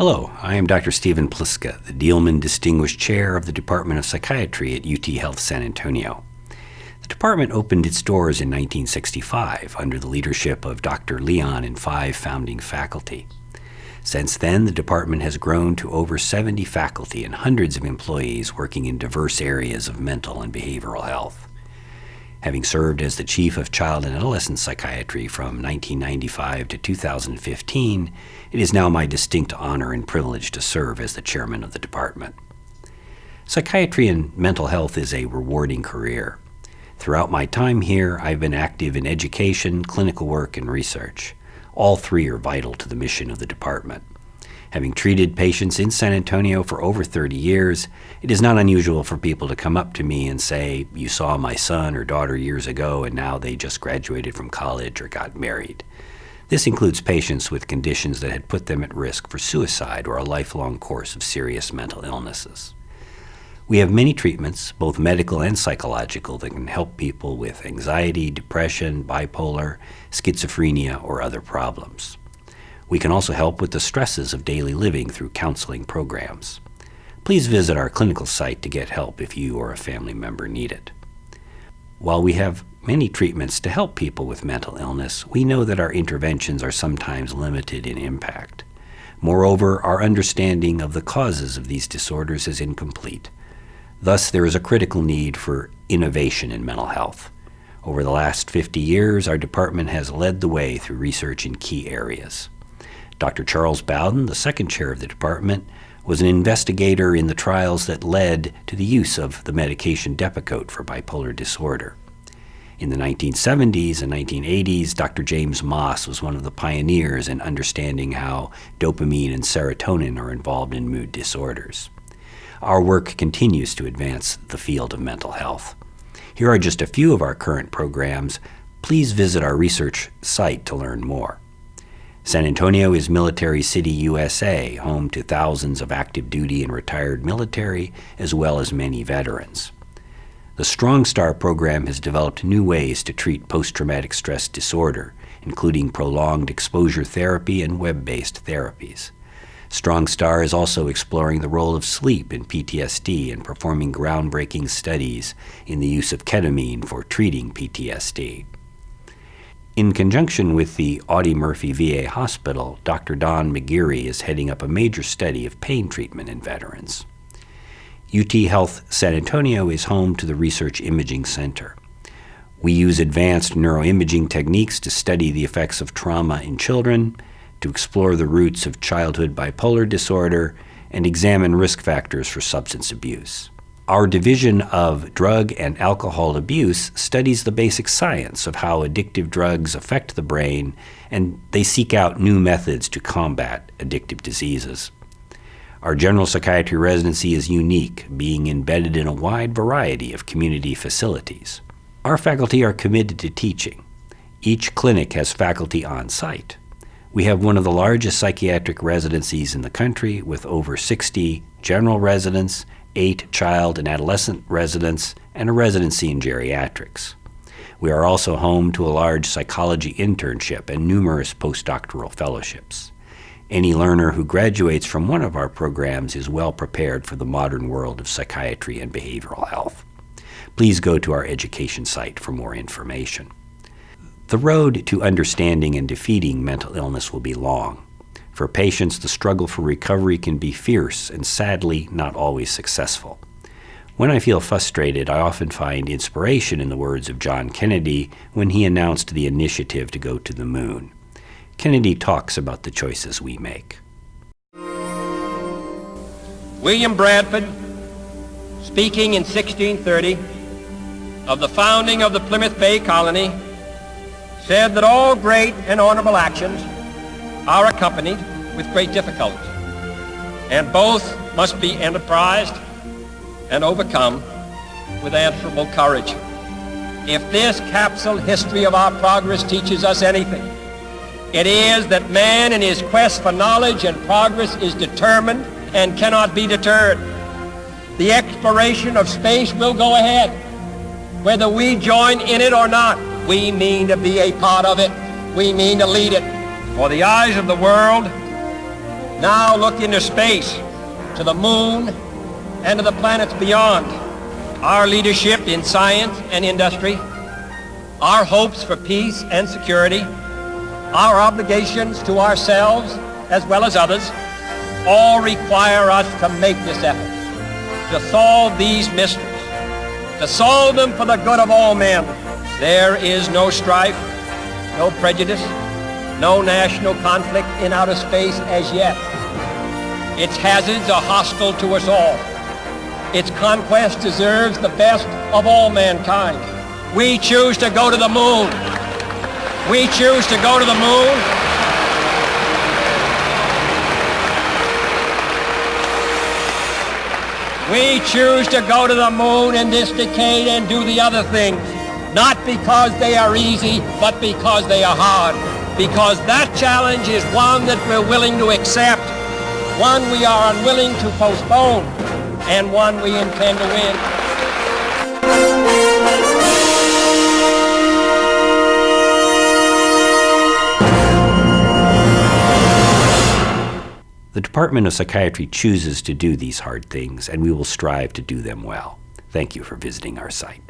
Hello, I am Dr. Stephen Pliska, the Dielman Distinguished Chair of the Department of Psychiatry at UT Health San Antonio. The department opened its doors in 1965 under the leadership of Dr. Leon and 5 founding faculty. Since then, the department has grown to over 70 faculty and hundreds of employees working in diverse areas of mental and behavioral health. Having served as the Chief of Child and Adolescent Psychiatry from 1995 to 2015, it is now my distinct honor and privilege to serve as the chairman of the department. Psychiatry and mental health is a rewarding career. Throughout my time here, I've been active in education, clinical work, and research. All 3 are vital to the mission of the department. Having treated patients in San Antonio for over 30 years, it is not unusual for people to come up to me and say, "You saw my son or daughter years ago and now they just graduated from college or got married." This includes patients with conditions that had put them at risk for suicide or a lifelong course of serious mental illnesses. We have many treatments, both medical and psychological, that can help people with anxiety, depression, bipolar, schizophrenia, or other problems. We can also help with the stresses of daily living through counseling programs. Please visit our clinical site to get help if you or a family member need it. While we have many treatments to help people with mental illness, we know that our interventions are sometimes limited in impact. Moreover, our understanding of the causes of these disorders is incomplete. Thus, there is a critical need for innovation in mental health. Over the last 50 years, our department has led the way through research in key areas. Dr. Charles Bowden, the second chair of the department, was an investigator in the trials that led to the use of the medication Depakote for bipolar disorder. In the 1970s and 1980s, Dr. James Moss was one of the pioneers in understanding how dopamine and serotonin are involved in mood disorders. Our work continues to advance the field of mental health. Here are just a few of our current programs. Please visit our research site to learn more. San Antonio is Military City, USA, home to thousands of active duty and retired military, as well as many veterans. The Strong Star program has developed new ways to treat post-traumatic stress disorder, including prolonged exposure therapy and web-based therapies. Strong Star is also exploring the role of sleep in PTSD and performing groundbreaking studies in the use of ketamine for treating PTSD. In conjunction with the Audie Murphy VA Hospital, Dr. Don McGeary is heading up a major study of pain treatment in veterans. UT Health San Antonio is home to the Research Imaging Center. We use advanced neuroimaging techniques to study the effects of trauma in children, to explore the roots of childhood bipolar disorder, and examine risk factors for substance abuse. Our Division of Drug and Alcohol Abuse studies the basic science of how addictive drugs affect the brain, and they seek out new methods to combat addictive diseases. Our general psychiatry residency is unique, being embedded in a wide variety of community facilities. Our faculty are committed to teaching. Each clinic has faculty on site. We have one of the largest psychiatric residencies in the country, with over 60 general residents, 8 child and adolescent residents, and a residency in geriatrics. We are also home to a large psychology internship and numerous postdoctoral fellowships. Any learner who graduates from one of our programs is well prepared for the modern world of psychiatry and behavioral health. Please go to our education site for more information. The road to understanding and defeating mental illness will be long. For patients, the struggle for recovery can be fierce and sadly not always successful. When I feel frustrated, I often find inspiration in the words of John Kennedy when he announced the initiative to go to the moon. Kennedy talks about the choices we make. William Bradford, speaking in 1630 of the founding of the Plymouth Bay Colony, said that all great and honorable actions are accompanied with great difficulty, and both must be enterprised and overcome with answerable courage. If this capsule history of our progress teaches us anything, it is that man in his quest for knowledge and progress is determined and cannot be deterred. The exploration of space will go ahead. Whether we join in it or not, we mean to be a part of it. We mean to lead it. For the eyes of the world now look into space, to the moon, and to the planets beyond. Our leadership in science and industry, our hopes for peace and security, our obligations to ourselves as well as others, all require us to make this effort, to solve these mysteries, to solve them for the good of all men. There is no strife, no prejudice, no national conflict in outer space as yet. Its hazards are hostile to us all. Its conquest deserves the best of all mankind. We choose to go to the moon. We choose to go to the moon. We choose to go to the moon in this decade and do the other things, not because they are easy, but because they are hard. Because that challenge is one that we're willing to accept, one we are unwilling to postpone, and one we intend to win. The Department of Psychiatry chooses to do these hard things, and we will strive to do them well. Thank you for visiting our site.